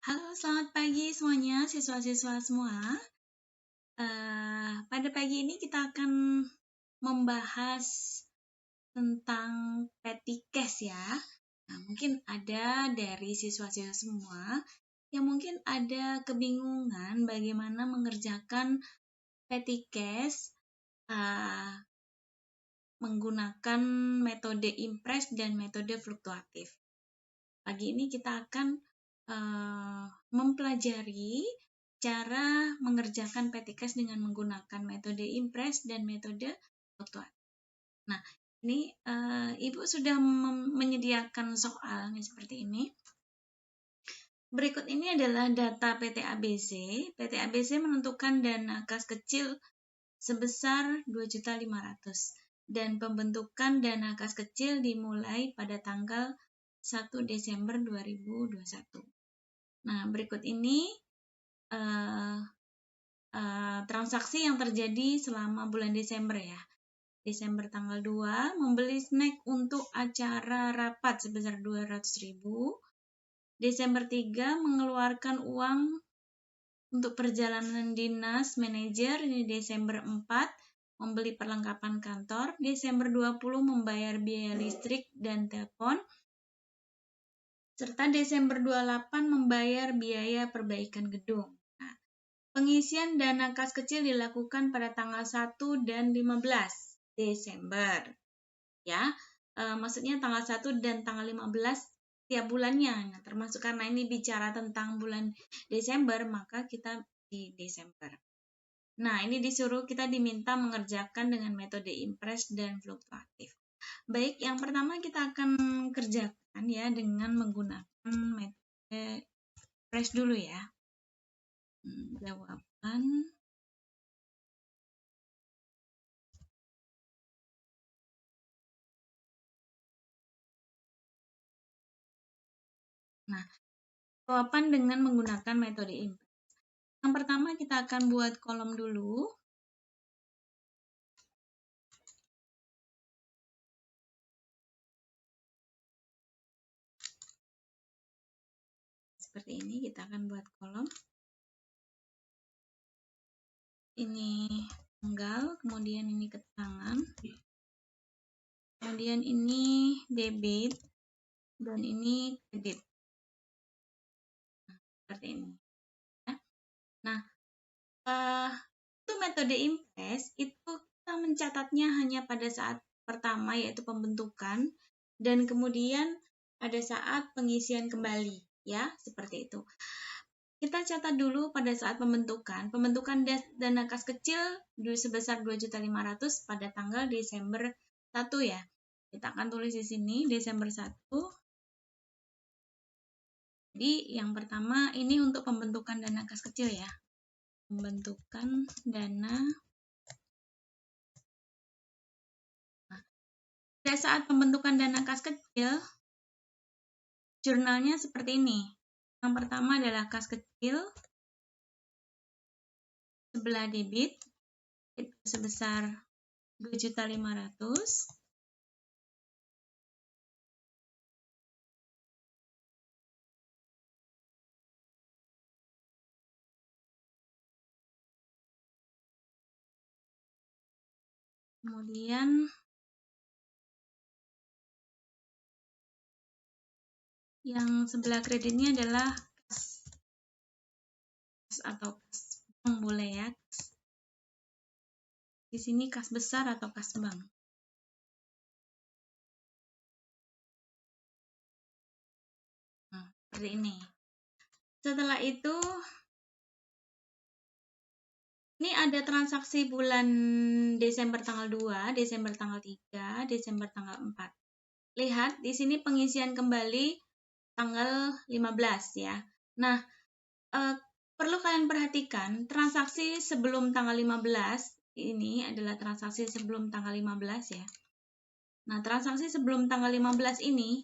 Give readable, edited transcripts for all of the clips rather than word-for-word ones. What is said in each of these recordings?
Halo, selamat pagi semuanya, siswa-siswa semua. Pada pagi ini kita akan membahas tentang petty cash ya. Nah, mungkin ada dari siswa-siswa semua yang mungkin ada kebingungan bagaimana mengerjakan petty cash menggunakan metode impress dan metode fluktuatif. Pagi ini kita akan mempelajari cara mengerjakan petty cash dengan menggunakan metode impress dan metode fluktuatif. Nah, ini Ibu sudah menyediakan soal seperti ini. Berikut ini adalah data PT ABC. PT ABC menentukan dana kas kecil sebesar 2.500.000 dan pembentukan dana kas kecil dimulai pada tanggal 1 Desember 2021. Nah, berikut ini transaksi yang terjadi selama bulan Desember ya. Desember tanggal 2 membeli snack untuk acara rapat sebesar 200.000. Desember 3 mengeluarkan uang untuk perjalanan dinas manajer. Ini Desember 4 membeli perlengkapan kantor. Desember 20 membayar biaya listrik dan telepon. Serta Desember 28 membayar biaya perbaikan gedung. Nah, pengisian dana kas kecil dilakukan pada tanggal 1 dan 15 Desember. Ya, maksudnya tanggal 1 dan tanggal 15 tiap bulannya. Nah, termasuk karena ini bicara tentang bulan Desember, maka kita di Desember. Nah, ini kita diminta mengerjakan dengan metode impress dan fluktuatif. Baik, yang pertama kita akan kerjakan ya dengan menggunakan metode impress dulu ya. Jawaban. Nah, jawaban dengan menggunakan metode impress. Yang pertama kita akan buat kolom dulu. Seperti ini kita akan buat kolom. Ini tanggal, kemudian ini keterangan. Kemudian ini debit dan ini kredit. Nah, seperti ini. Nah, itu metode impress itu kita mencatatnya hanya pada saat pertama yaitu pembentukan dan kemudian pada saat pengisian kembali ya, seperti itu. Kita catat dulu pada saat pembentukan dana kas kecil sebesar 2.500.000 pada tanggal Desember 1 ya. Kita akan tulis di sini Desember 1. Jadi yang pertama ini untuk pembentukan dana kas kecil ya. Pembentukan dana. Nah, pada saat pembentukan dana kas kecil, jurnalnya seperti ini. Yang pertama adalah kas kecil, sebelah debit, itu sebesar 2.500.000. Kemudian yang sebelah kreditnya adalah kas atau kas bank boleh ya. Di sini kas besar atau kas bank. Nah, seperti ini. Setelah itu ini ada transaksi bulan Desember tanggal 2, Desember tanggal 3, Desember tanggal 4. Lihat di sini pengisian kembali tanggal 15 ya. Nah, perlu kalian perhatikan transaksi sebelum tanggal 15 ini adalah transaksi sebelum tanggal 15 ya. Nah, transaksi sebelum tanggal 15 ini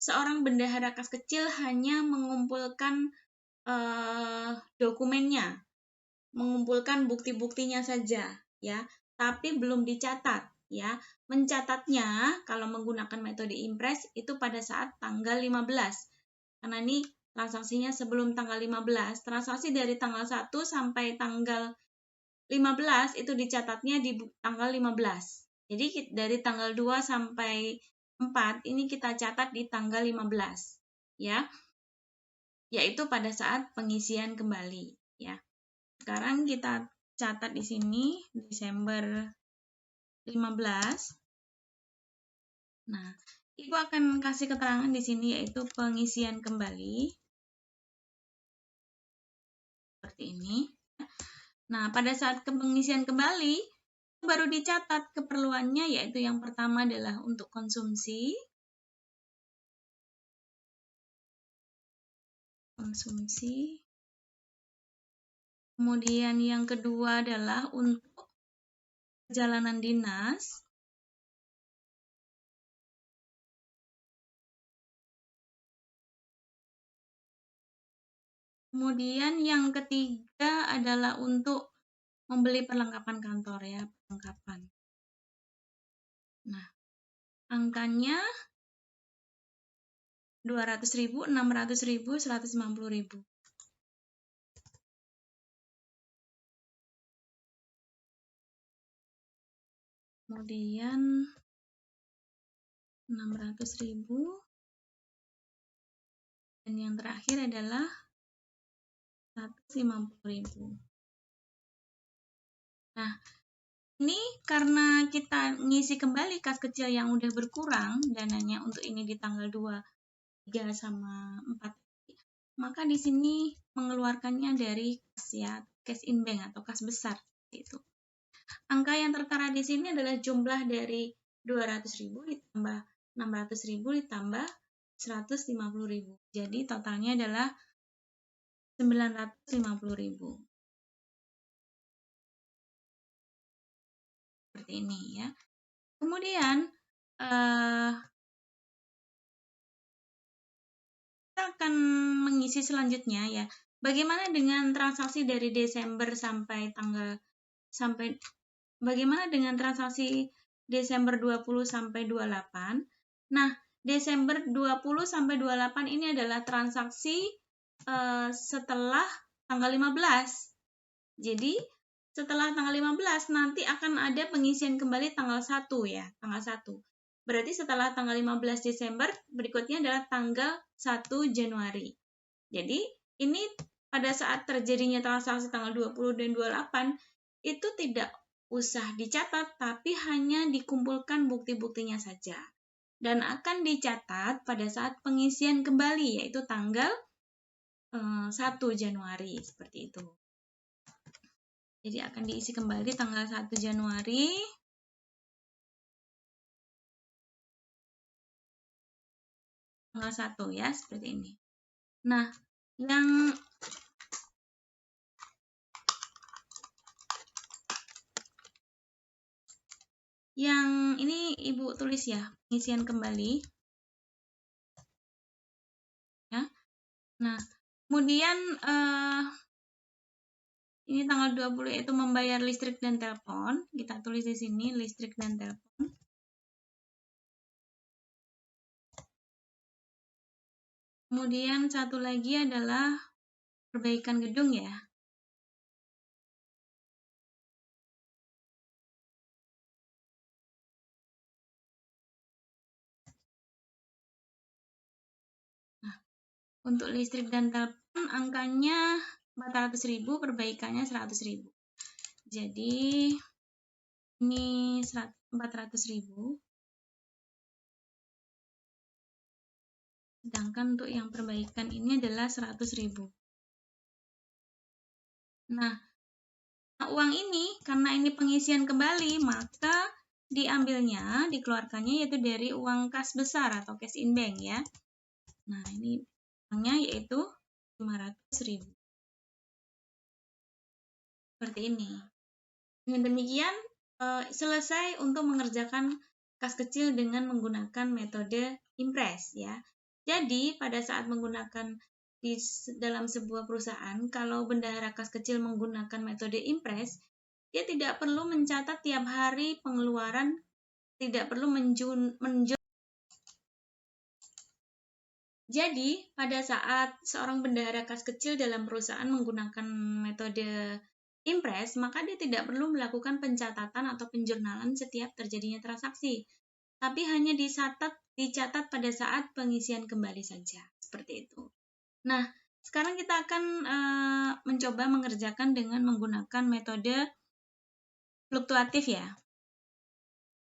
seorang bendahara kas kecil hanya mengumpulkan dokumennya, mengumpulkan bukti-buktinya saja ya, tapi belum dicatat ya. Mencatatnya kalau menggunakan metode impress itu pada saat tanggal 15. Karena ini transaksinya sebelum tanggal 15, transaksi dari tanggal 1 sampai tanggal 15 itu dicatatnya di tanggal 15. Jadi dari tanggal 2 sampai 4 ini kita catat di tanggal 15, ya. Yaitu pada saat pengisian kembali, ya. Sekarang kita catat di sini Desember 15. Nah, Ibu akan kasih keterangan di sini yaitu pengisian kembali. Seperti ini. Nah, pada saat pengisian kembali, baru dicatat keperluannya yaitu yang pertama adalah untuk konsumsi. Kemudian yang kedua adalah untuk perjalanan dinas. Kemudian yang ketiga adalah untuk membeli perlengkapan kantor, ya, perlengkapan. Nah, angkanya 200.000, 600.000, 150.000. Kemudian 600.000. Dan yang terakhir adalah 150.000. Nah, ini karena kita ngisi kembali kas kecil yang udah berkurang dananya untuk ini di tanggal 2, 3 sama 4. Maka di sini mengeluarkannya dari kas, ya, cash in bank atau kas besar itu. Angka yang tertera di sini adalah jumlah dari 200.000 ditambah 600.000 ditambah 150.000. Jadi totalnya adalah 950.000. Seperti ini, ya. Kemudian kita akan mengisi selanjutnya, ya. Bagaimana dengan transaksi dari Desember bagaimana dengan transaksi Desember 20 sampai 28? Nah, Desember 20 sampai 28 ini adalah transaksi setelah tanggal 15. Jadi, setelah tanggal 15 nanti akan ada pengisian kembali tanggal 1, ya, tanggal 1. Berarti setelah tanggal 15 Desember, berikutnya adalah tanggal 1 Januari. Jadi, ini pada saat terjadinya transaksi tanggal 20 dan 28, itu tidak usah dicatat, tapi hanya dikumpulkan bukti-buktinya saja. Dan akan dicatat pada saat pengisian kembali, yaitu tanggal 1 Januari, seperti itu. Jadi akan diisi kembali tanggal 1 Januari. Tanggal 1, ya, seperti ini. Nah, yang ini Ibu tulis, ya, pengisian kembali. Ya. Nah, kemudian ini tanggal 20 yaitu membayar listrik dan telepon. Kita tulis di sini listrik dan telepon. Kemudian satu lagi adalah perbaikan gedung, ya. Nah, untuk listrik dan telepon angkanya 400.000, perbaikannya 100.000. Jadi ini 400.000. Sedangkan untuk yang perbaikan ini adalah 100.000. Nah, uang ini karena ini pengisian kembali, maka diambilnya, dikeluarkannya yaitu dari uang kas besar atau cash in bank, ya. Nah, ini uangnya yaitu 500.000. Seperti ini. Dengan demikian, selesai untuk mengerjakan kas kecil dengan menggunakan metode impres, ya. Jadi, pada saat menggunakan di dalam sebuah perusahaan, kalau bendahara kas kecil menggunakan metode impres, dia tidak perlu mencatat tiap hari pengeluaran, tidak perlu Jadi, pada saat seorang bendahara kas kecil dalam perusahaan menggunakan metode impres, maka dia tidak perlu melakukan pencatatan atau penjurnalan setiap terjadinya transaksi, tapi hanya dicatat pada saat pengisian kembali saja, seperti itu. Nah, sekarang kita akan mencoba mengerjakan dengan menggunakan metode fluktuatif ya.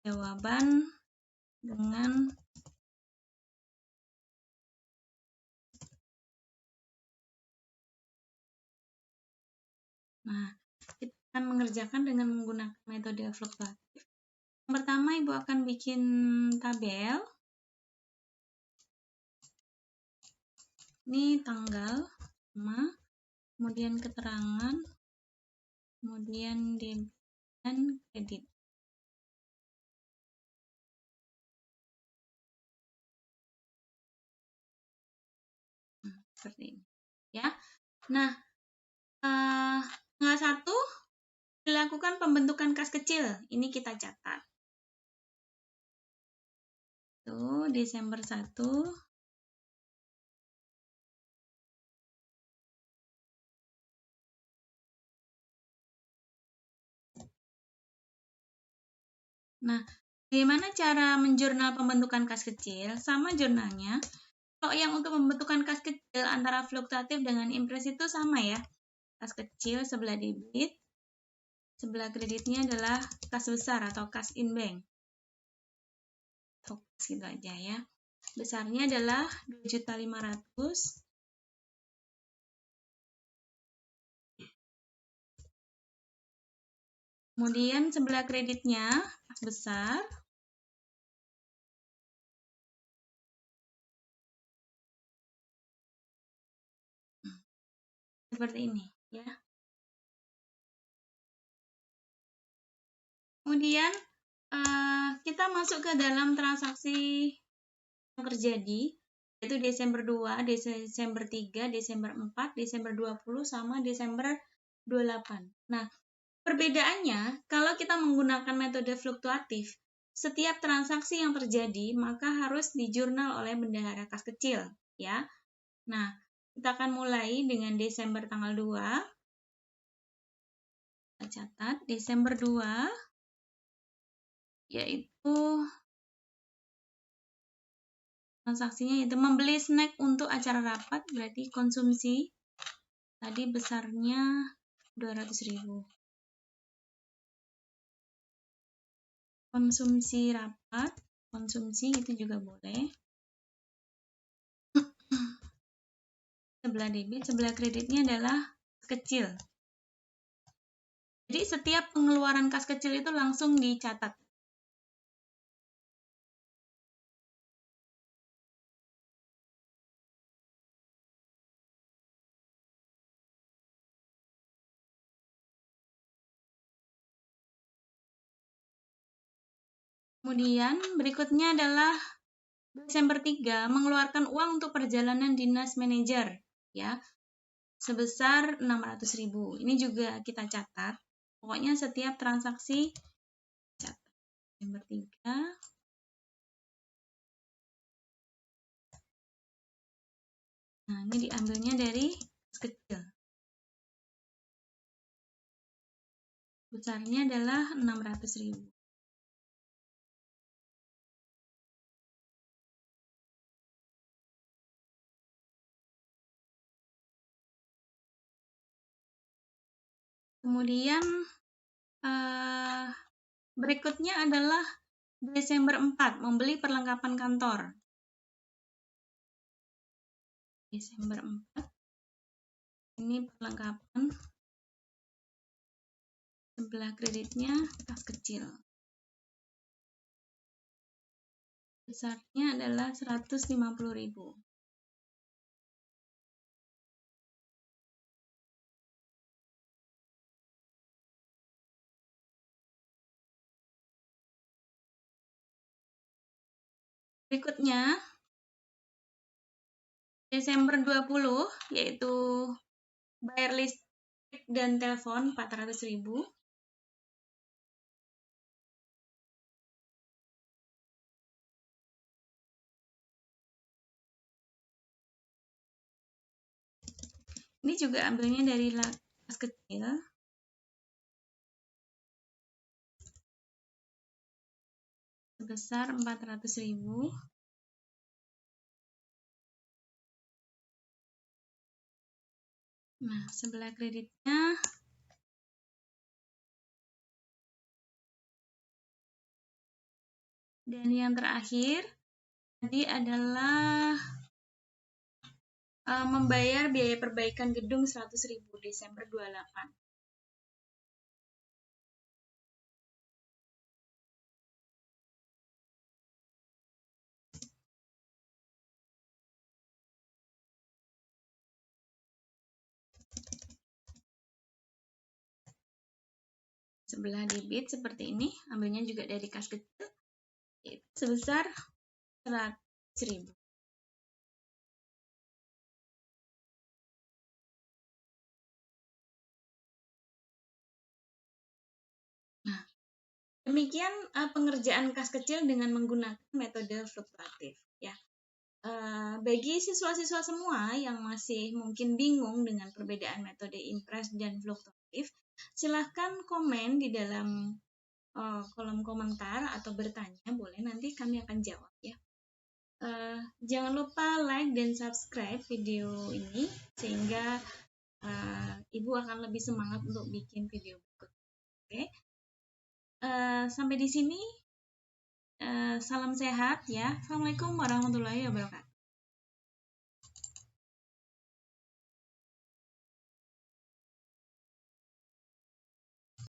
Jawaban dengan kita akan mengerjakan dengan menggunakan metode fluktuatif. Yang pertama, Ibu akan bikin tabel. Ini tanggal, kemudian keterangan, kemudian debit dan kredit. Seperti ini. Ya. Nah, tanggal 1 dilakukan pembentukan kas kecil. Ini kita catat. Tuh, Desember 1. Nah, bagaimana cara menjurnal pembentukan kas kecil? Sama jurnalnya. Kalau yang untuk pembentukan kas kecil antara fluktuatif dengan impres itu sama ya. Kas kecil sebelah debit, sebelah kreditnya adalah kas besar atau kas in bank. Fokus gitu aja ya. Besarnya adalah 2.500.000. Kemudian sebelah kreditnya kas besar. Seperti ini ya. Kemudian kita masuk ke dalam transaksi yang terjadi, yaitu Desember 2, Desember 3, Desember 4, Desember 20, sama Desember 28. Nah, perbedaannya, kalau kita menggunakan metode fluktuatif, setiap transaksi yang terjadi maka harus dijurnal oleh bendahara kas kecil, ya. Nah, kita akan mulai dengan Desember tanggal 2. Kita catat Desember 2, yaitu transaksinya yaitu membeli snack untuk acara rapat, berarti konsumsi. Tadi besarnya 200.000. Konsumsi rapat, konsumsi itu juga boleh. Sebelah debit, sebelah kreditnya adalah kecil. Jadi setiap pengeluaran kas kecil itu langsung dicatat. Kemudian berikutnya adalah Desember 3 mengeluarkan uang untuk perjalanan dinas manajer ya. Sebesar 600.000. Ini juga kita catat. Pokoknya setiap transaksi catat. Desember 3. Nah, ini diambilnya dari kas kecil. Besarnya adalah 600.000. Kemudian berikutnya adalah Desember 4, membeli perlengkapan kantor. Desember 4, ini perlengkapan. Sebelah kreditnya kas kecil. Besarnya adalah 150.000. Berikutnya, Desember 20, yaitu bayar listrik dan telepon 400.000. Ini juga ambilnya dari kas kecil. Sebesar 400.000. Nah, sebelah kreditnya dan yang terakhir tadi adalah membayar biaya perbaikan gedung 100.000 Desember 28. Sebelah debit seperti ini, ambilnya juga dari kas kecil, yaitu sebesar 100.000. Nah, demikian pengerjaan kas kecil dengan menggunakan metode fluktuatif. Ya. Bagi siswa-siswa semua yang masih mungkin bingung dengan perbedaan metode impres dan fluktuatif, silahkan komen di dalam kolom komentar atau bertanya, boleh, nanti kami akan jawab ya. Jangan lupa like dan subscribe video ini sehingga Ibu akan lebih semangat untuk bikin video berikutnya. Oke, sampai di sini. Salam sehat ya. Assalamualaikum warahmatullahi wabarakatuh.